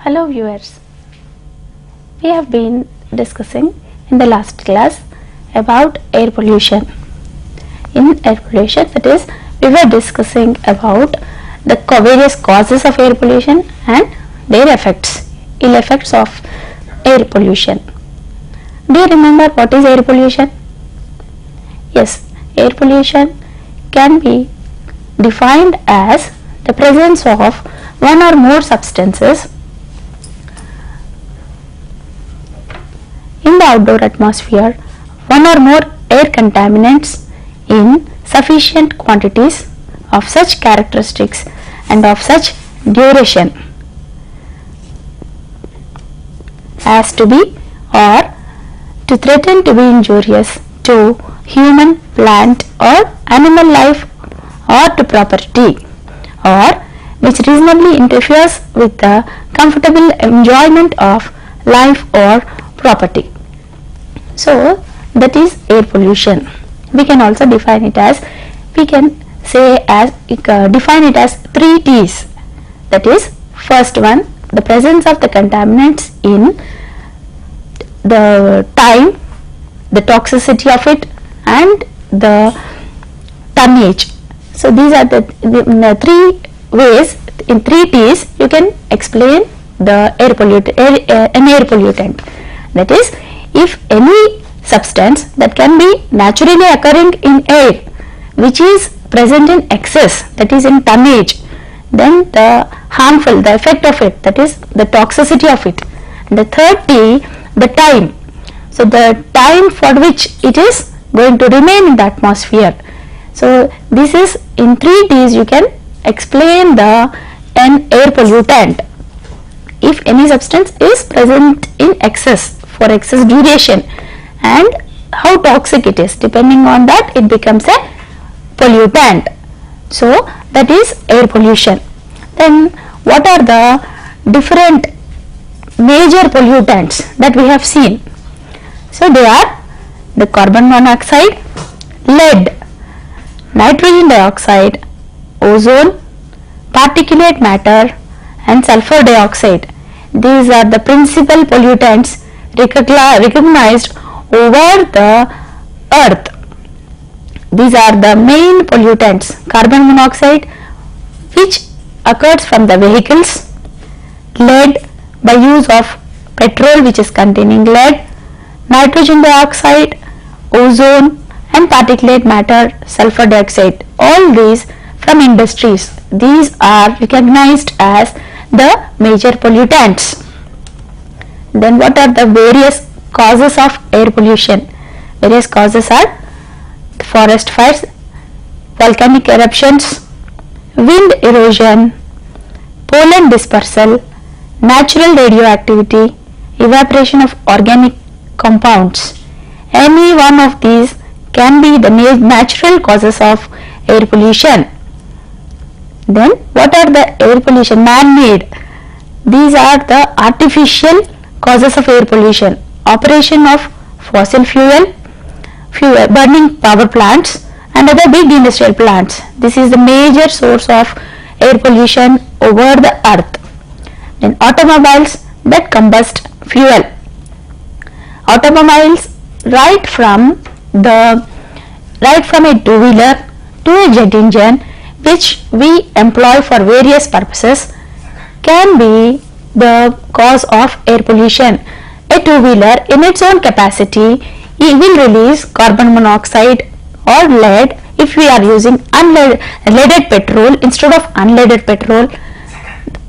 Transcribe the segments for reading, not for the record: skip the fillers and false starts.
Hello viewers, we have been discussing in the last class about air pollution. In air pollution, that is, we were discussing about the various causes of air pollution and their effects, ill effects of air pollution. Do you remember what is air pollution? Yes, air pollution can be defined as the presence of one or more substances in the outdoor atmosphere, one or more air contaminants in sufficient quantities of such characteristics and of such duration as to be or to threaten to be injurious to human, plant or animal life or to property, or which reasonably interferes with the comfortable enjoyment of life or property. So that is air pollution. We can also define it as, define it as 3 T's. That is, first one, the presence of the contaminants in the time, the toxicity of it and the tonnage. So these are the 3 ways, in 3 T's you can explain the air pollutant. That is, if any substance that can be naturally occurring in air which is present in excess, that is in tonnage, then the harmful, the effect of it, that is the toxicity of it. And the third T, the time. So the time for which it is going to remain in the atmosphere. So this is, in 3 T's you can explain an air pollutant. If any substance is present in excess, for excess duration, and how toxic it is, depending on that it becomes a pollutant. So that is air pollution. Then what are the different major pollutants that we have seen? So they are the carbon monoxide, lead, nitrogen dioxide, ozone, particulate matter and sulfur dioxide. These are the principal pollutants recognized over the earth. These are the main pollutants: carbon monoxide, which occurs from the vehicles; lead, by use of petrol which is containing lead; nitrogen dioxide, ozone and particulate matter, sulfur dioxide. All these from industries. These are recognized as the major pollutants. Then what are the various causes of air pollution? Various causes are forest fires, volcanic eruptions, wind erosion, pollen dispersal, natural radioactivity, evaporation of organic compounds. Any one of these can be the natural causes of air pollution. Then what are the air pollution? Man-made. These are the artificial causes of air pollution: operation of fossil fuel, burning power plants and other big industrial plants. This is the major source of air pollution over the earth. Then automobiles that combust fuel. Automobiles, right from a two-wheeler to a jet engine, which we employ for various purposes, can be the cause of air pollution. A two-wheeler in its own capacity, it will release carbon monoxide or lead if we are using leaded petrol instead of unleaded petrol.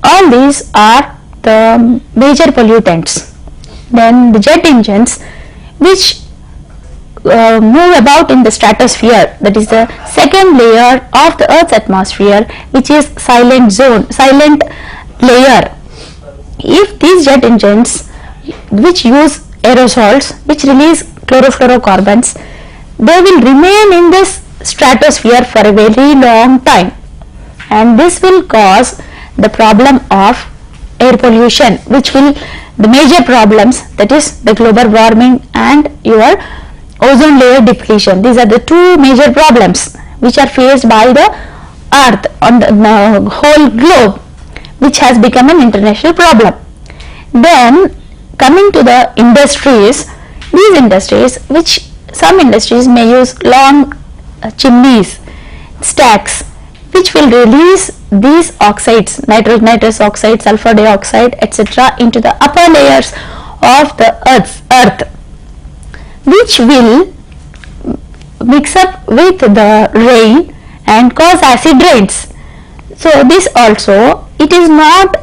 All these are the major pollutants. Then the jet engines, which move about in the stratosphere, that is the second layer of the Earth's atmosphere, which is silent layer. If these jet engines, which use aerosols, which release chlorofluorocarbons, they will remain in this stratosphere for a very long time, and this will cause the problem of air pollution, which will, the major problems, that is the global warming and your ozone layer depletion. These are the 2 major problems which are faced by the earth on the whole globe, which has become an international problem. Then coming to the industries, these industries, which some industries may use long chimneys, stacks, which will release these oxides, nitrous oxide, sulfur dioxide, etc. into the upper layers of the earth, which will mix up with the rain and cause acid rains. So this also, it is not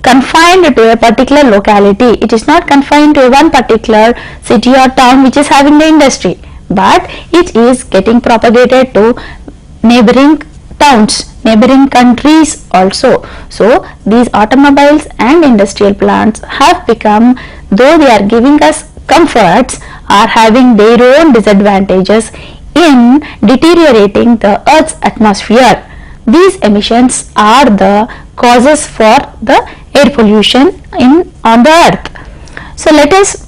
confined to a particular locality, it is not confined to one particular city or town which is having the industry, but it is getting propagated to neighboring towns, neighboring countries also. So these automobiles and industrial plants have become, though they are giving us comforts, are having their own disadvantages in deteriorating the Earth's atmosphere. These emissions are the causes for the air pollution on the Earth. So let us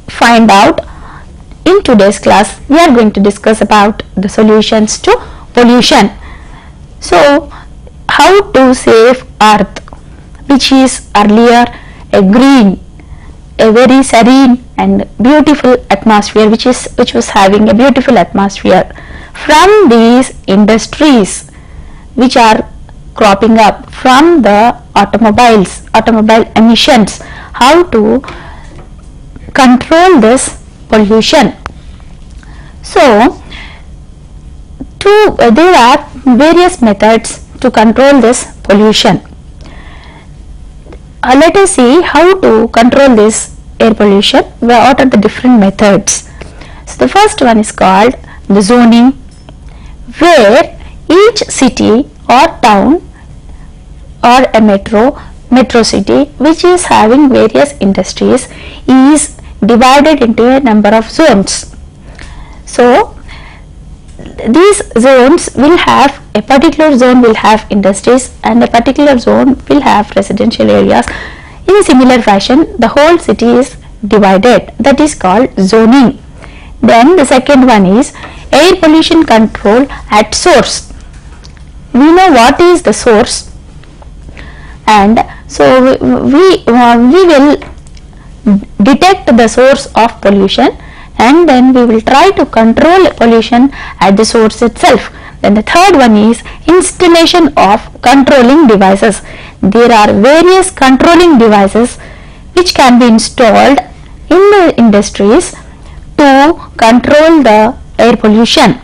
find out. In today's class, we are going to discuss about the solutions to pollution. So how to save Earth, which is earlier a green, a very serene and beautiful atmosphere, which was having a beautiful atmosphere, from these industries which are cropping up from the automobile emissions. How to control this pollution? So there are various methods to control this pollution. Let us see how to control this air pollution. What are the different methods? So the first one is called the zoning, where each city or town or a metro city which is having various industries is divided into a number of zones. So these zones will have, a particular zone will have industries and a particular zone will have residential areas. In a similar fashion, the whole city is divided. That is called zoning. Then the second one is air pollution control at source. We know what is the source, and so we will detect the source of pollution, and then we will try to control pollution at the source itself. Then the third one is installation of controlling devices. There are various controlling devices which can be installed in the industries to control the air pollution.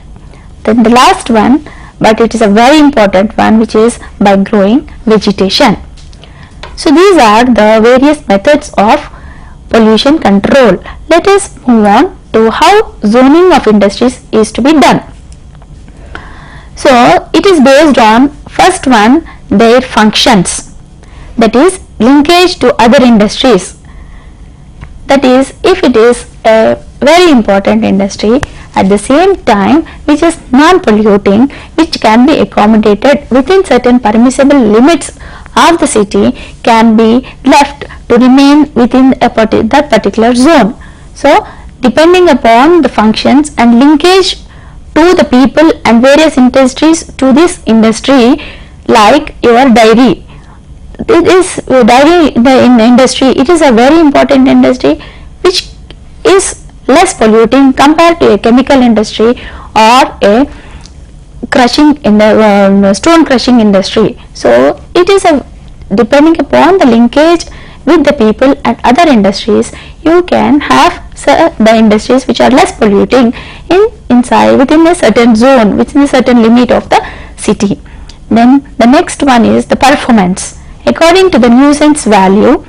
Then the last one, but it is a very important one, which is by growing vegetation. So these are the various methods of pollution control. Let us move on to how zoning of industries is to be done. So it is based on, first one, their functions, that is linkage to other industries. That is, if it is a very important industry at the same time which is non-polluting, which can be accommodated within certain permissible limits of the city, can be left to remain within that particular zone. So depending upon the functions and linkage to the people and various industries to this industry, like your dairy, it is dairy in the industry, it is a very important industry which is less polluting compared to a chemical industry or a crushing in the stone crushing industry. So it is a, depending upon the linkage with the people and other industries, you can have the industries which are less polluting inside within a certain zone, within a certain limit of the city. Then the next one is the performance according to the nuisance value,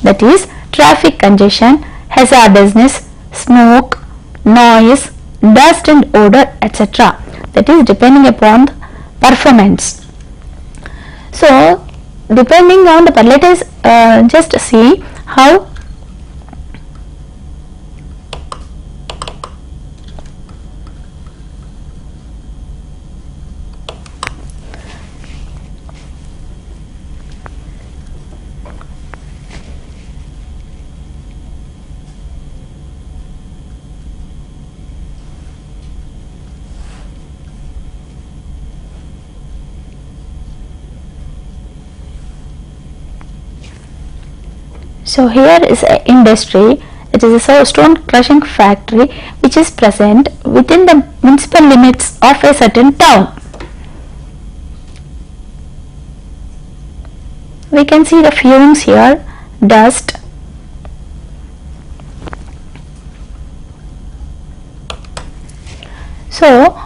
that is traffic congestion, hazardousness, smoke, noise, dust and odor, etc. That is depending upon the performance. So depending on the, let us just see how So here is an industry. It is a stone crushing factory which is present within the municipal limits of a certain town. We can see the fumes here, dust. So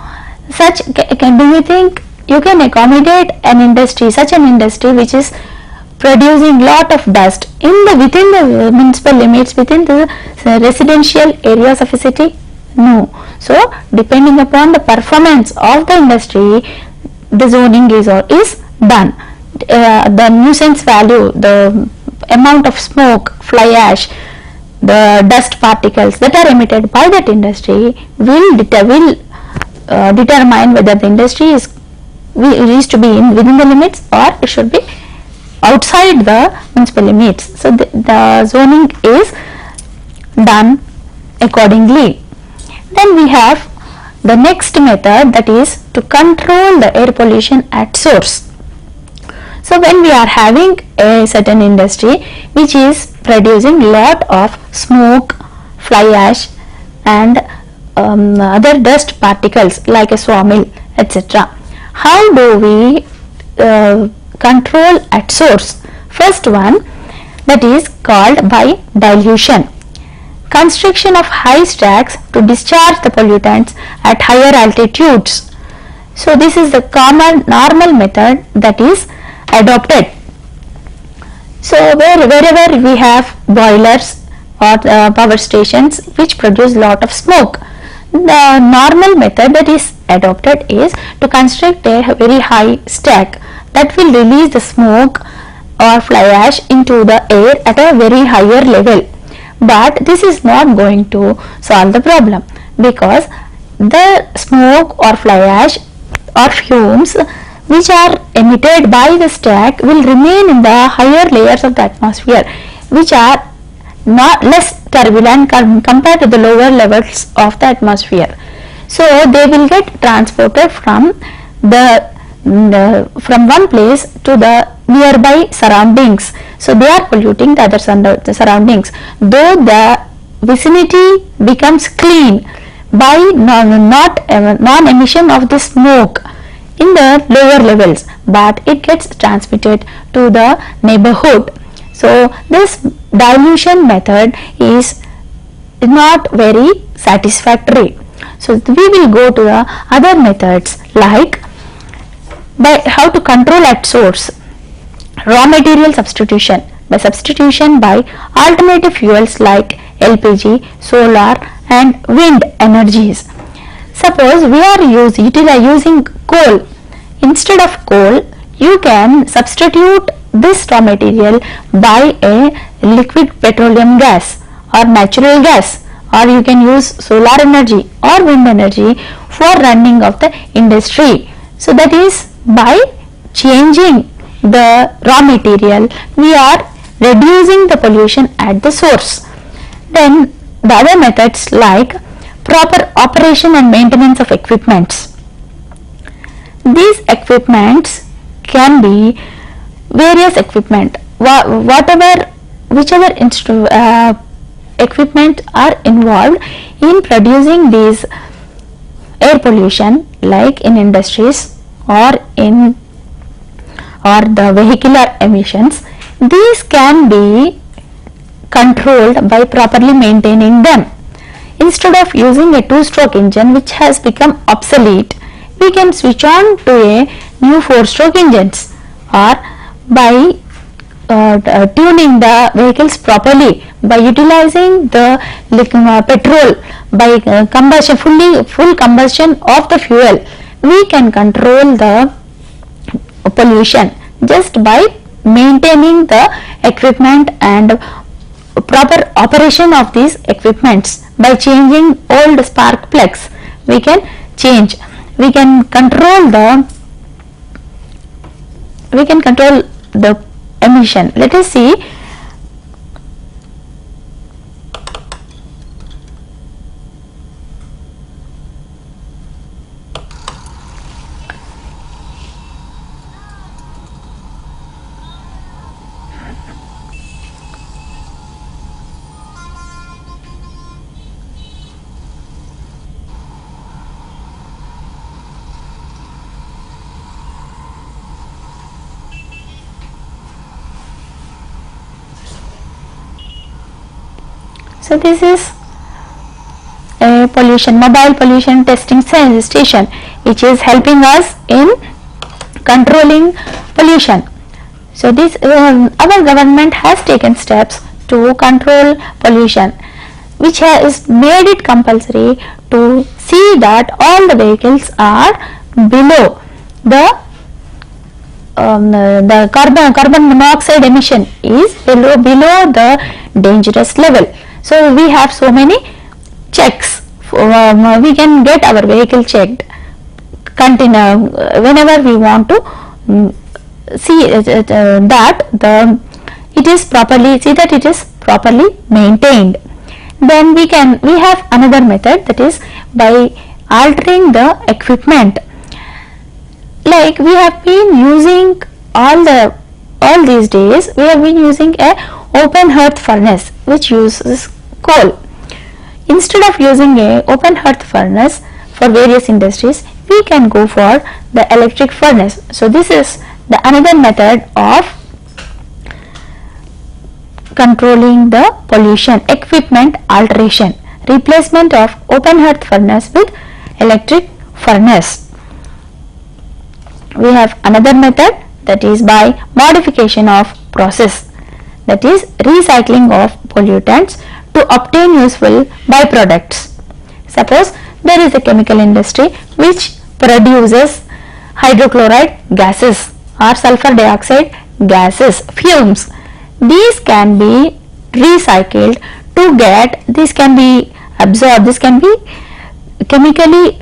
do you think you can accommodate an industry, such an industry which is producing lot of dust within the municipal limits, within the residential areas of a city? No. So depending upon the performance of the industry, the zoning is done. The nuisance value, the amount of smoke, fly ash, the dust particles that are emitted by that industry will determine whether the industry is to be within the limits or it should be outside the municipal limits. So the zoning is done accordingly. Then we have the next method, that is to control the air pollution at source. So when we are having a certain industry which is producing lot of smoke, fly ash and other dust particles like a sawmill, etc. How do we control at source? First one, that is called by dilution. Construction of high stacks to discharge the pollutants at higher altitudes. So this is the common normal method that is adopted. So wherever we have boilers or power stations which produce lot of smoke, the normal method that is adopted is to construct a very high stack that will release the smoke or fly ash into the air at a very higher level. But this is not going to solve the problem, because the smoke or fly ash or fumes which are emitted by the stack will remain in the higher layers of the atmosphere, which are not less turbulent compared to the lower levels of the atmosphere. So they will get transported from one place to the nearby surroundings. So they are polluting the other surroundings, though the vicinity becomes clean by non-emission of the smoke in the lower levels, but it gets transmitted to the neighborhood. So this dilution method is not very satisfactory. So we will go to the other methods, like by how to control at source. Raw material substitution, by substitution by alternative fuels like LPG, solar and wind energies. Suppose we are using coal. Instead of coal, you can substitute this raw material by a liquid petroleum gas or natural gas, or you can use solar energy or wind energy for running of the industry. So that is by changing the raw material, we are reducing the pollution at the source. Then the other methods, like proper operation and maintenance of equipments. These equipments can be various equipment, whichever equipment are involved in producing these air pollution, like in industries or the vehicular emissions. These can be controlled by properly maintaining them. Instead of using a two-stroke engine which has become obsolete, we can switch on to a new 4-stroke engines, or by tuning the vehicles properly, by utilizing the petrol, by full combustion of the fuel, we can control the pollution just by maintaining the equipment and proper operation of these equipments. By changing old spark plugs, we can control the emission. Let us see. So this is a mobile pollution testing station, which is helping us in controlling pollution. So this our government has taken steps to control pollution, which has made it compulsory to see that all the vehicles are below the carbon monoxide emission is below the dangerous level. So we have so many checks. We can get our vehicle checked whenever we want to see that it is properly maintained. Then we have another method, that is by altering the equipment. Like we have been using all these days, we have been using a open hearth furnace which uses coal. Instead of using a open hearth furnace for various industries, we can go for the electric furnace. So this is the another method of controlling the pollution, equipment alteration, replacement of open hearth furnace with electric furnace. We have another method, that is by modification of process, that is recycling of pollutants to obtain useful byproducts. Suppose there is a chemical industry which produces hydrochloride gases or sulfur dioxide gases, fumes. These can be recycled to get, this can be absorbed, this can be chemically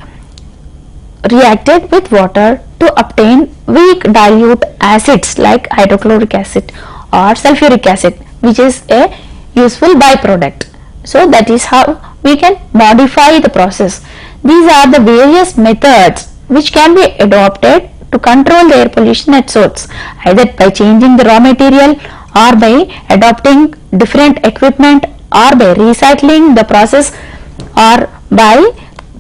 reacted with water to obtain weak dilute acids like hydrochloric acid or sulfuric acid, which is a useful byproduct. So that is how we can modify the process. These are the various methods which can be adopted to control the air pollution at source, either by changing the raw material or by adopting different equipment or by recycling the process or by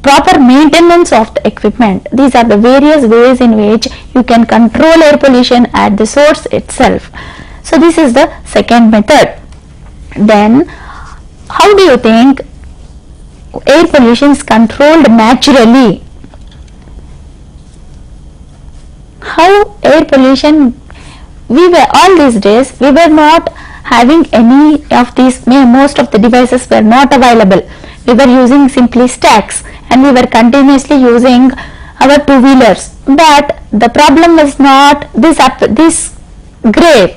proper maintenance of the equipment. These are the various ways in which you can control air pollution at the source itself. So this is the second method. Then how do you think air pollution is controlled naturally? How air pollution, all these days we were not having any of these, most of the devices were not available. We were using simply stacks and we were continuously using our two-wheelers, but the problem was not this grave.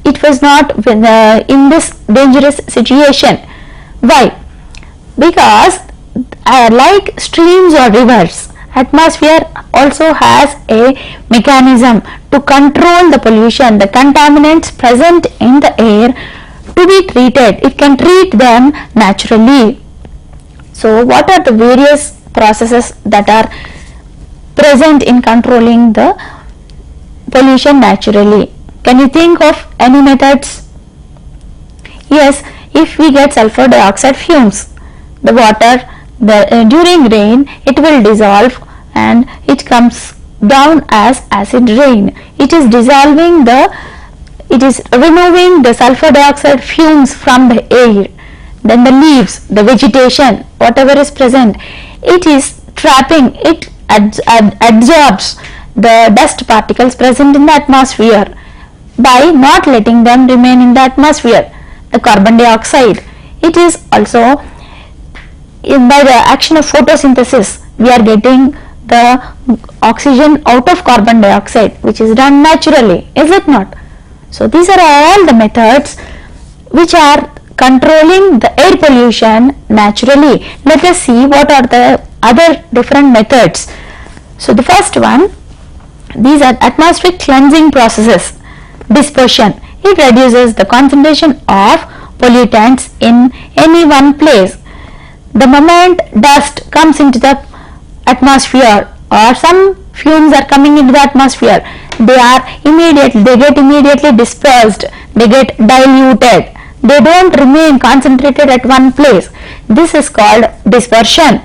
It was not in this dangerous situation. Why? Because like streams or rivers, atmosphere also has a mechanism to control the pollution, the contaminants present in the air to be treated. It can treat them naturally. So what are the various processes that are present in controlling the pollution naturally? Can you think of any methods? Yes, if we get sulfur dioxide fumes, the water during rain, it will dissolve and it comes down as acid rain. It is removing the sulfur dioxide fumes from the air. Then the leaves, the vegetation, whatever is present, it is trapping, it absorbs the dust particles present in the atmosphere by not letting them remain in the atmosphere. The carbon dioxide, it is also by the action of photosynthesis, we are getting the oxygen out of carbon dioxide, which is done naturally, is it not? So these are all the methods which are controlling the air pollution naturally. Let us see what are the other different methods. So the first one, these are atmospheric cleansing processes. Dispersion, it reduces the concentration of pollutants in any one place. The moment dust comes into the atmosphere or some fumes are coming into the atmosphere, they get immediately dispersed, they get diluted, they don't remain concentrated at one place. This is called dispersion.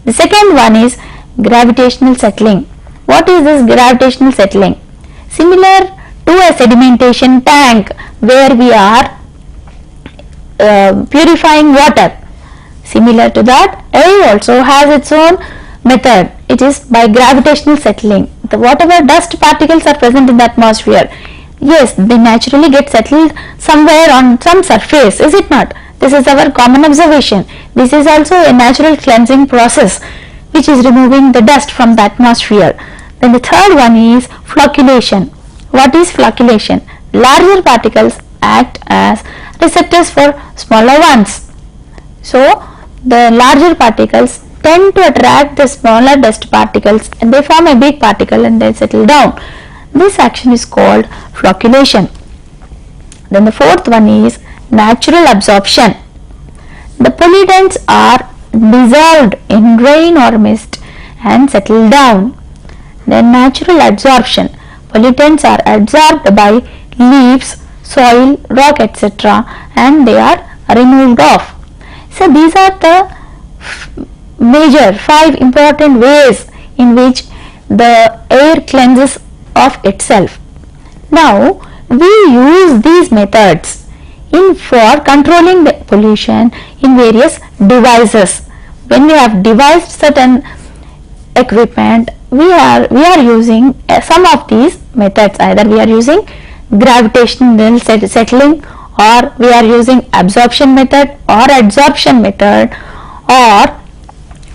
The second one is gravitational settling. What is this gravitational settling? Similar to a sedimentation tank where we are purifying water. Similar to that, air also has its own method. It is by gravitational settling. Whatever dust particles are present in the atmosphere, yes, they naturally get settled somewhere on some surface, is it not? This is our common observation. This is also a natural cleansing process which is removing the dust from the atmosphere. Then the third one is flocculation. What is flocculation? Larger particles act as receptors for smaller ones. So the larger particles tend to attract the smaller dust particles and they form a big particle and they settle down. This action is called flocculation. Then the fourth one is natural absorption. The pollutants are dissolved in rain or mist and settle down. Then natural absorption. Pollutants are absorbed by leaves, soil, rock, etc. and they are removed off. So these are the major 5 important ways in which the air cleanses of itself. Now we use these methods for controlling the pollution in various devices. When we have devised certain equipment, we are using some of these methods. Either we are using gravitational settling, or we are using absorption method or adsorption method, or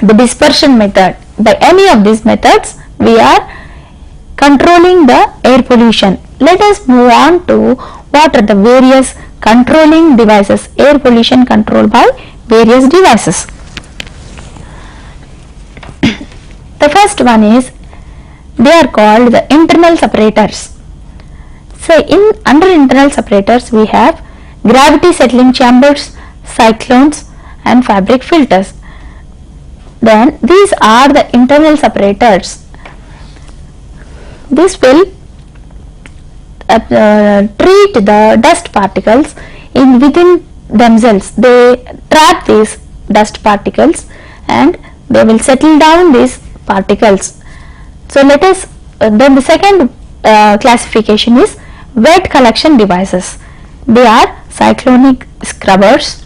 the dispersion method. By any of these methods we are controlling the air pollution. Let us move on to what are the various controlling devices, air pollution control by various devices. The first one is, they are called the internal separators. So under internal separators we have gravity settling chambers, cyclones and fabric filters. Then these are the internal separators. This will treat the dust particles within themselves. They trap these dust particles and they will settle down these particles. So let us then the second classification is wet collection devices. They are cyclonic scrubbers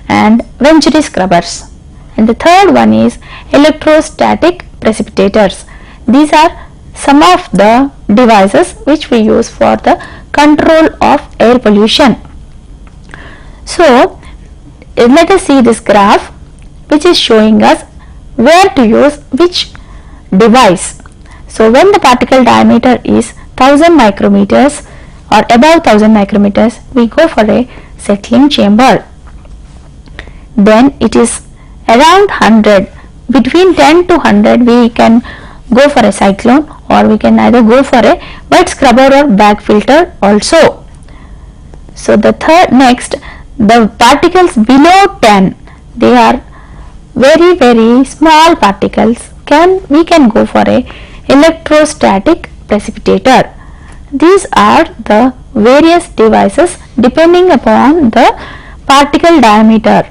and Venturi scrubbers. And the third one is electrostatic precipitators. These are some of the devices which we use for the control of air pollution. So let us see this graph which is showing us where to use which device. So when the particle diameter is 1000 micrometers or above 1000 micrometers, we go for a settling chamber. Then it is around 100, between 10 to 100 we can go for a cyclone, or we can either go for a wet scrubber or bag filter also. So the next, the particles below 10, they are very small particles, we can go for a electrostatic precipitator. These are the various devices depending upon the particle diameter.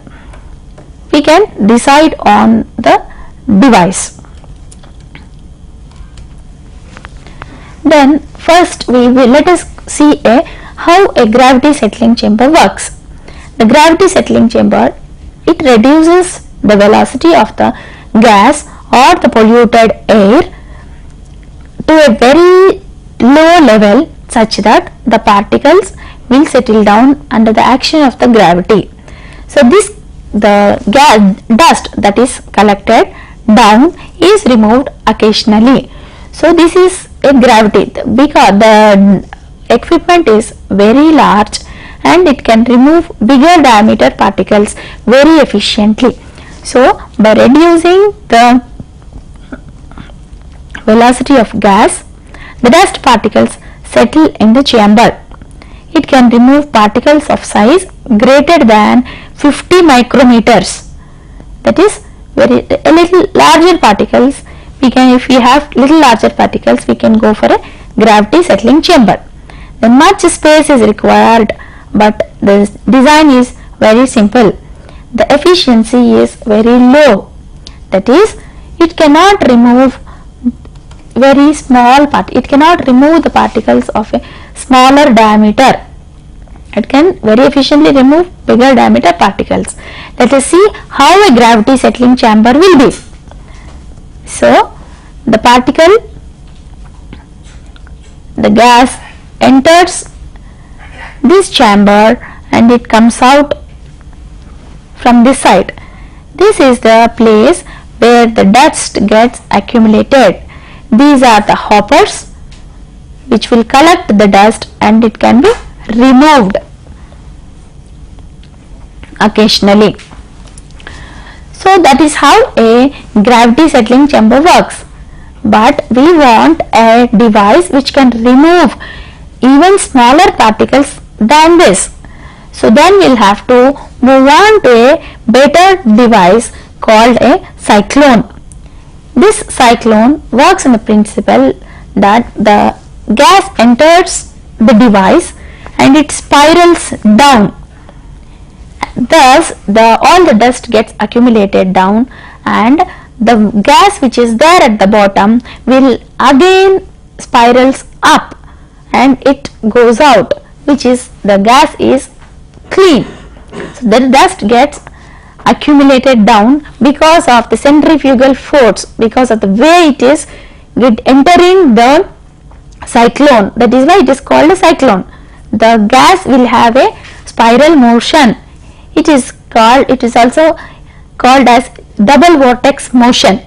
We can decide on the device. Then first let us see how a gravity settling chamber works. The gravity settling chamber, it reduces the velocity of the gas or the polluted air to a very low level such that the particles will settle down under the action of the gravity. So the dust that is collected down is removed occasionally. So this is a gravity, because the equipment is very large and it can remove bigger diameter particles very efficiently. So by reducing the velocity of gas, the dust particles settle in the chamber. It can remove particles of size greater than 50 micrometers. That is a little larger particles. If we have little larger particles, we can go for a gravity settling chamber. Then much space is required, but the design is very simple. The efficiency is very low. That is, it cannot remove very small it cannot remove the particles of a smaller diameter. It can very efficiently remove bigger diameter particles. Let us see how a gravity settling chamber will be. So, the gas enters this chamber and it comes out from this side. This is the place where the dust gets accumulated. These are the hoppers which will collect the dust and it can be removed occasionally. So that is how a gravity settling chamber works. But we want a device which can remove even smaller particles than this. So then we'll have to move on to a better device called a cyclone. This cyclone works on the principle that the gas enters the device and it spirals down. Thus all the dust gets accumulated down and the gas which is there at the bottom will again spirals up and it goes out, which is the gas is clean. So the dust gets accumulated down because of the centrifugal force, because of the way it is entering the cyclone. That is why it is called a cyclone. The gas will have a spiral motion. It is also called as double vortex motion.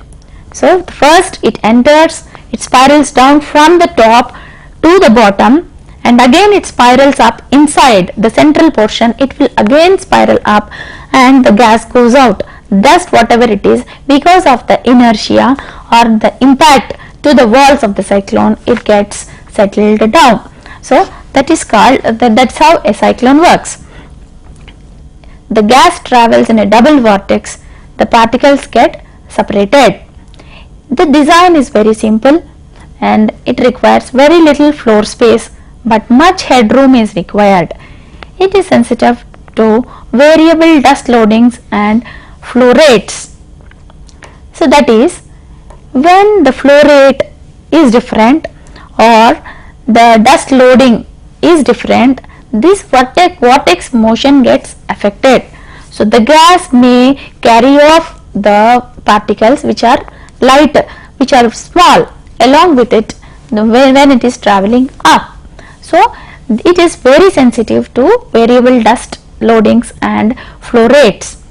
So first it enters, it spirals down from the top to the bottom and again it spirals up inside the central portion. It will again spiral up and the gas goes out. Dust, whatever it is, because of the inertia or the impact to the walls of the cyclone, it gets settled down. So that is called, that's how a cyclone works. The gas travels in a double vortex, the particles get separated. The design is very simple and it requires very little floor space but much headroom is required. It is sensitive to variable dust loadings and flow rates. So that is, when the flow rate is different or the dust loading is different, this vortex motion gets affected. So the gas may carry off the particles which are light, which are small, along with it when it is traveling up. So it is very sensitive to variable dust loadings and flow rates.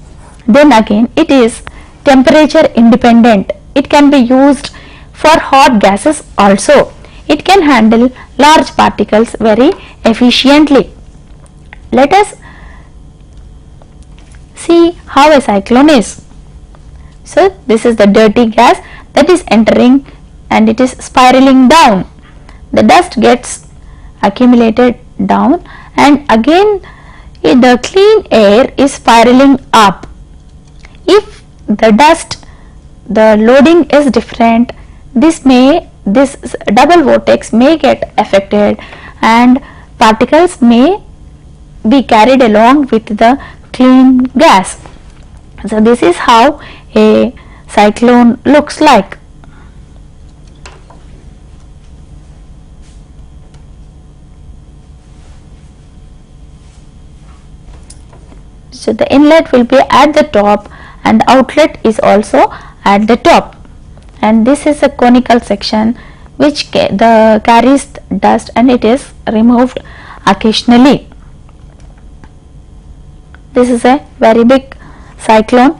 Then again it is temperature independent. It can be used for hot gases also. It can handle large particles very efficiently. Let us see how a cyclone is. So this is the dirty gas that is entering and it is spiraling down. The dust gets accumulated down and again the clean air is spiraling up. If the dust, the loading is different, this double vortex may get affected and particles may be carried along with the clean gas. So this is how a cyclone looks like. So the inlet will be at the top and the outlet is also at the top, and this is a conical section which carries dust and it is removed occasionally. This is a very big cyclone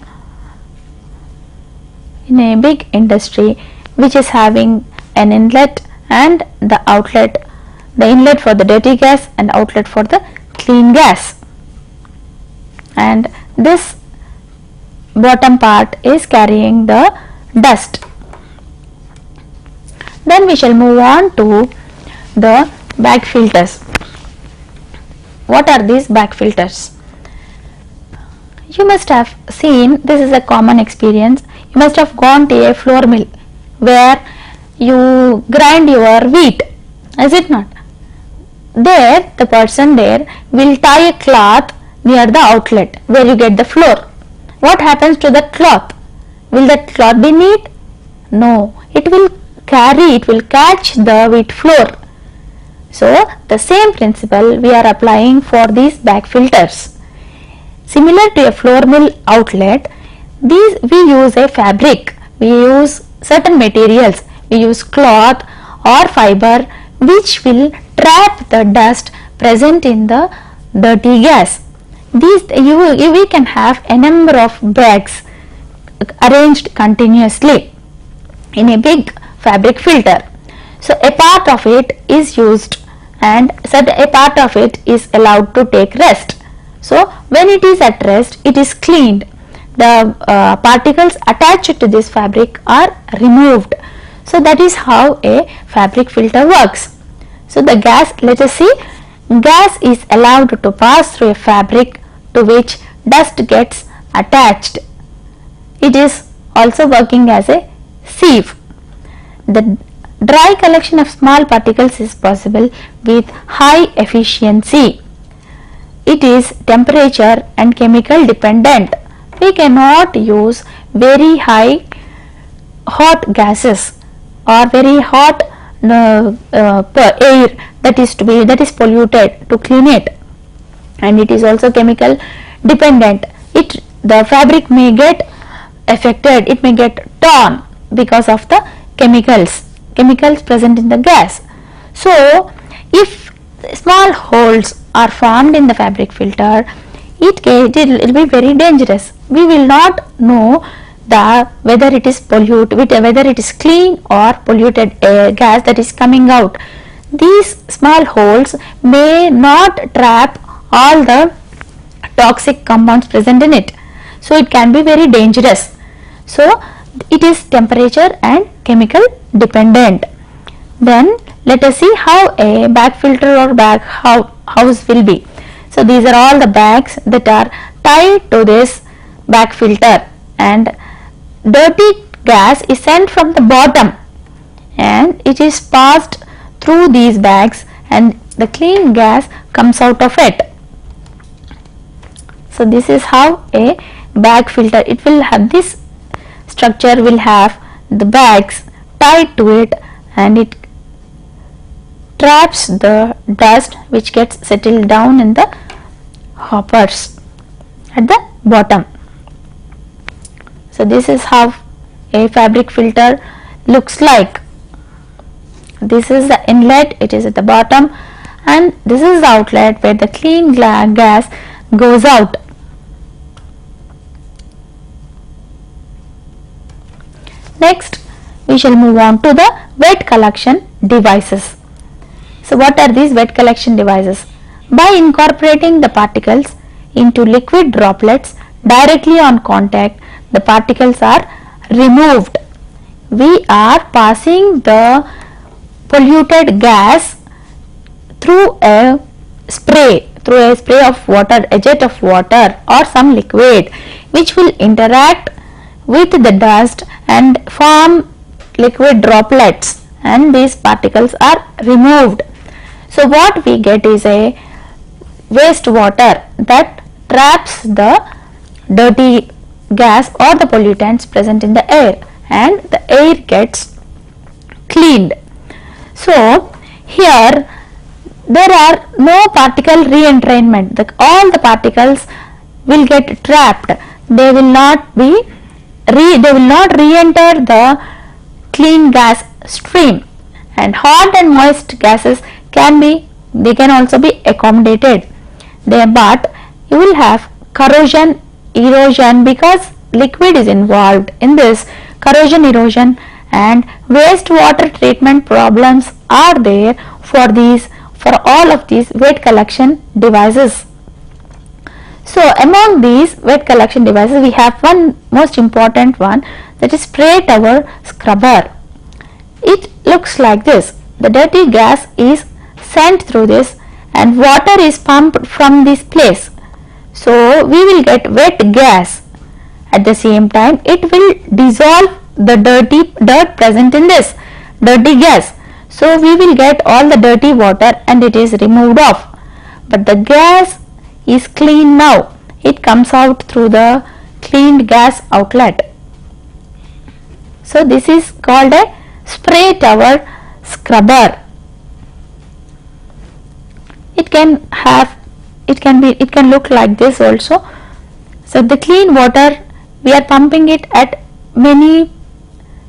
in a big industry which is having an inlet and the outlet, the inlet for the dirty gas and outlet for the clean gas, and this bottom part is carrying the dust. Then we shall move on to the bag filters. What are these bag filters? You must have seen, this is a common experience, you must have gone to a flour mill where you grind your wheat, is it not? There the person there will tie a cloth near the outlet where you get the flour. What happens to that cloth? Will that cloth be neat? No, it will catch the wheat flour. So the same principle we are applying for these bag filters. Similar to a floor mill outlet, we use a fabric, we use certain materials, we use cloth or fiber which will trap the dust present in the dirty gas. We can have a number of bags arranged continuously in a big fabric filter. So a part of it is used and a part of it is allowed to take rest. So when it is at rest, it is cleaned. The particles attached to this fabric are removed. So that is how a fabric filter works. So the gas, let us see, gas is allowed to pass through a fabric to which dust gets attached. It is also working as a sieve. The dry collection of small particles is possible with high efficiency. It is temperature and chemical dependent. We cannot use very high hot gases or very hot air that is polluted to clean it, and it is also chemical dependent. The fabric may get affected, it may get torn because of the chemicals present in the gas. So if small holes are formed in the fabric filter, it will be very dangerous. We will not know whether it is whether it is clean or polluted air gas that is coming out. These small holes may not trap all the toxic compounds present in it, so it can be very dangerous. So it is temperature and chemical dependent. Then let us see how a bag filter or bag house will be. So these are all the bags that are tied to this bag filter, and dirty gas is sent from the bottom and it is passed through these bags and the clean gas comes out of it. So this is how a bag filter, it will have this structure, will have the bags tied to it and it traps the dust which gets settled down in the hoppers at the bottom. So this is how a fabric filter looks like. This is the inlet, it is at the bottom, and this is the outlet where the clean gas goes out. Next we shall move on to the wet collection devices. So what are these wet collection devices? By incorporating the particles into liquid droplets directly on contact, the particles are removed. We are passing the polluted gas through a spray of water, a jet of water or some liquid which will interact with the dust and form liquid droplets, and these particles are removed. So what we get is a wastewater that traps the dirty gas or the pollutants present in the air, and the air gets cleaned. So here there are no particle re-entrainment. All the particles will get trapped. They will not re-enter the clean gas stream, and hot and moist gases can also be accommodated there, but you will have corrosion, erosion, because liquid is involved in this. Corrosion, erosion and wastewater treatment problems are there for all of these wet collection devices. So among these wet collection devices we have one most important one, that is spray tower scrubber. It looks like this. The dirty gas is sent through this and water is pumped from this place. So we will get wet gas. At the same time it will dissolve the dirt present in this dirty gas. So we will get all the dirty water and it is removed off. But the gas is clean now. It comes out through the cleaned gas outlet. So this is called a spray tower scrubber. it can have, it can look like this also. So the clean water, we are pumping it at many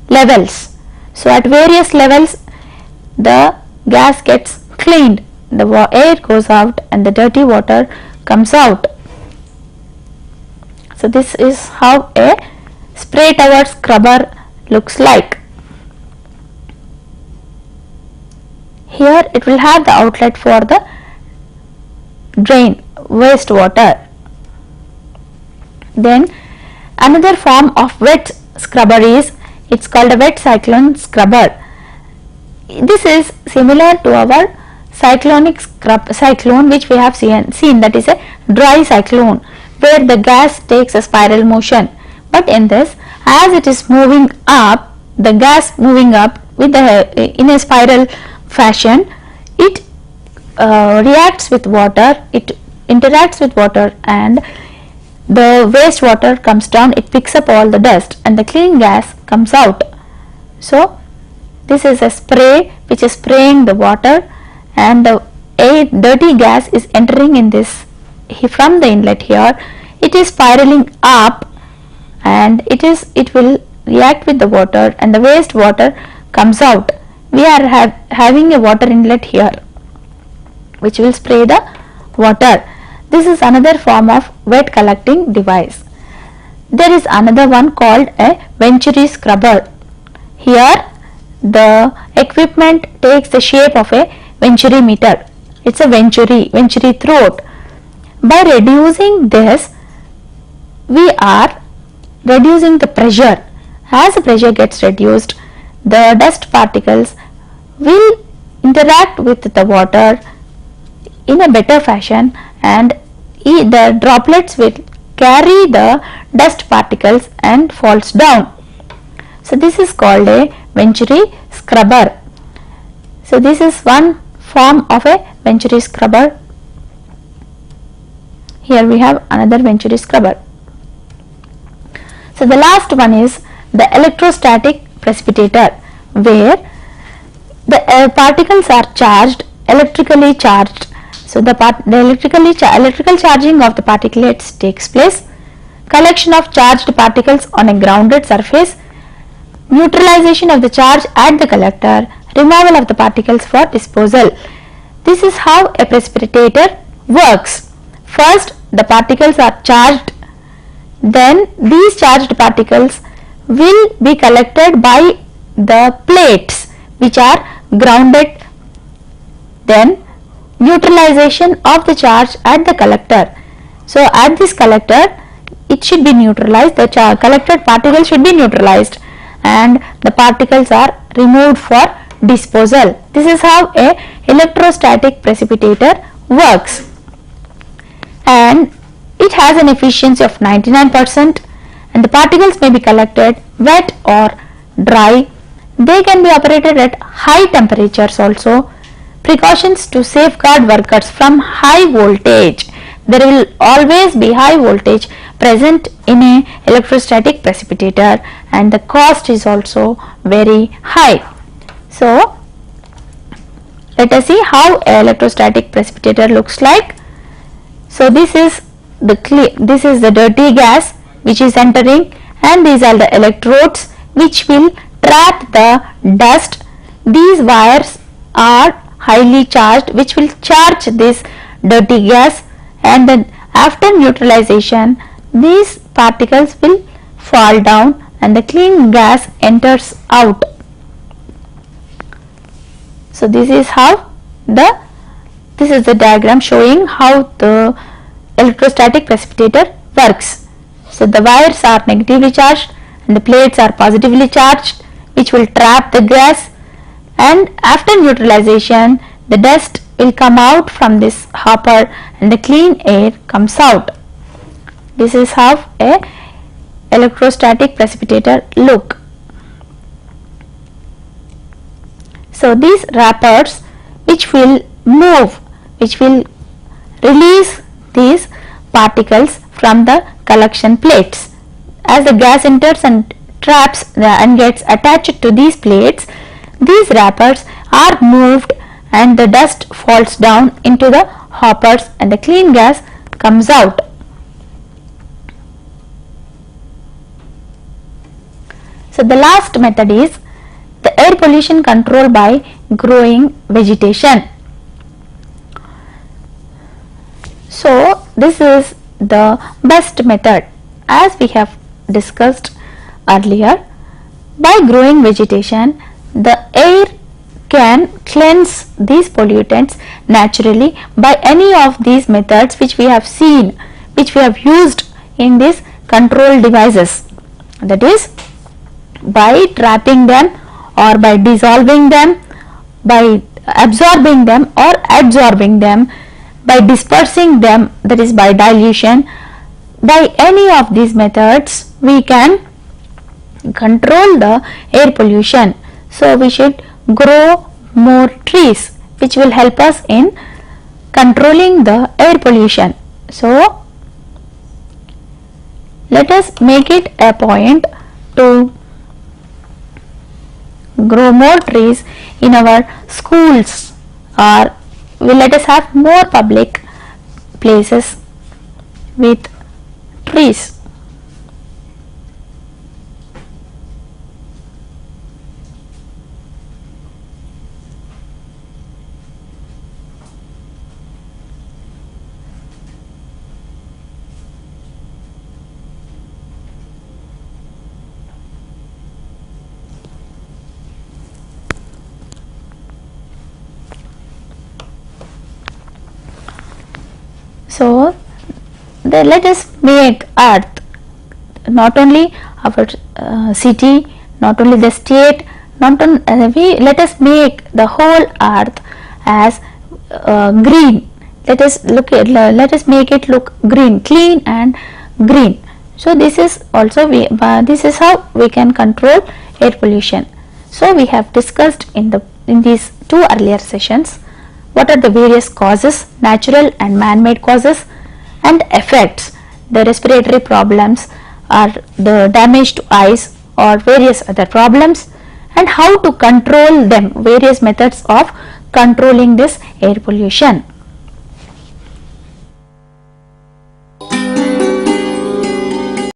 levels. So at various levels the gas gets cleaned, the air goes out and the dirty water comes out. So this is how a spray tower scrubber looks like. Here it will have the outlet for the drain wastewater. Then another form of wet scrubber is, it's called a wet cyclone scrubber. This is similar to our cyclone which we have seen, that is a dry cyclone where the gas takes a spiral motion. But in this, as it is moving up, the gas moving up with in a spiral fashion, it reacts with water, it interacts with water, and the wastewater comes down, it picks up all the dust and the clean gas comes out. So this is a spray which is spraying the water, and the dirty gas is entering in this from the inlet here. It is spiraling up and it will react with the water and the waste water comes out. We are having a water inlet here which will spray the water. This is another form of wet collecting device. There is another one called a Venturi Scrubber. Here the equipment takes the shape of a Venturi meter. It's a Venturi throat. By reducing this, we are reducing the pressure. As the pressure gets reduced, the dust particles will interact with the water in a better fashion, and the droplets will carry the dust particles and falls down. So this is called a Venturi scrubber. So this is one form of a Venturi scrubber. Here we have another Venturi scrubber. So the last one is the electrostatic precipitator, where the particles are charged, electrically charged. So the electrical charging of the particulates takes place, collection of charged particles on a grounded surface, neutralization of the charge at the collector, removal of the particles for disposal. This is how a precipitator works. First, the particles are charged, then these charged particles will be collected by the plates which are grounded, then neutralization of the charge at the collector. So at this collector it should be neutralized, the collected particles should be neutralized and the particles are removed for disposal. This is how a electrostatic precipitator works, and it has an efficiency of 99%, and the particles may be collected wet or dry. They can be operated at high temperatures also. Precautions to safeguard workers from high voltage. There will always be high voltage present in a electrostatic precipitator, and the cost is also very high. So let us see how an electrostatic precipitator looks like. So this is the dirty gas which is entering, and these are the electrodes which will trap the dust. These wires are highly charged which will charge this dirty gas, and then after neutralization these particles will fall down and the clean gas enters out. So this is the diagram showing how the electrostatic precipitator works. So the wires are negatively charged and the plates are positively charged, which will trap the gas, and after neutralization the dust will come out from this hopper and the clean air comes out. This is how a electrostatic precipitator look. So these wrappers which will move, which will release these particles from the collection plates. As the gas enters and traps and gets attached to these plates, these wrappers are moved and the dust falls down into the hoppers and the clean gas comes out. So the last method is the air pollution control by growing vegetation. So this is the best method as we have discussed earlier. By growing vegetation, the air can cleanse these pollutants naturally by any of these methods which we have seen, which we have used in these control devices, that is by trapping them or by dissolving them, by absorbing them or adsorbing them, by dispersing them, that is by dilution. By any of these methods we can control the air pollution. So we should grow more trees which will help us in controlling the air pollution. So let us make it a point to grow more trees in our schools, or let us have more public places with trees. So let us make earth, not only our city, not only the state, not on, let us make the whole earth as green. Let us make it look green, clean and green. So this is also this is how we can control air pollution. So we have discussed in these two earlier sessions what are the various causes, natural and man-made causes, and effects, the respiratory problems or the damage to eyes or various other problems, and how to control them, various methods of controlling this air pollution.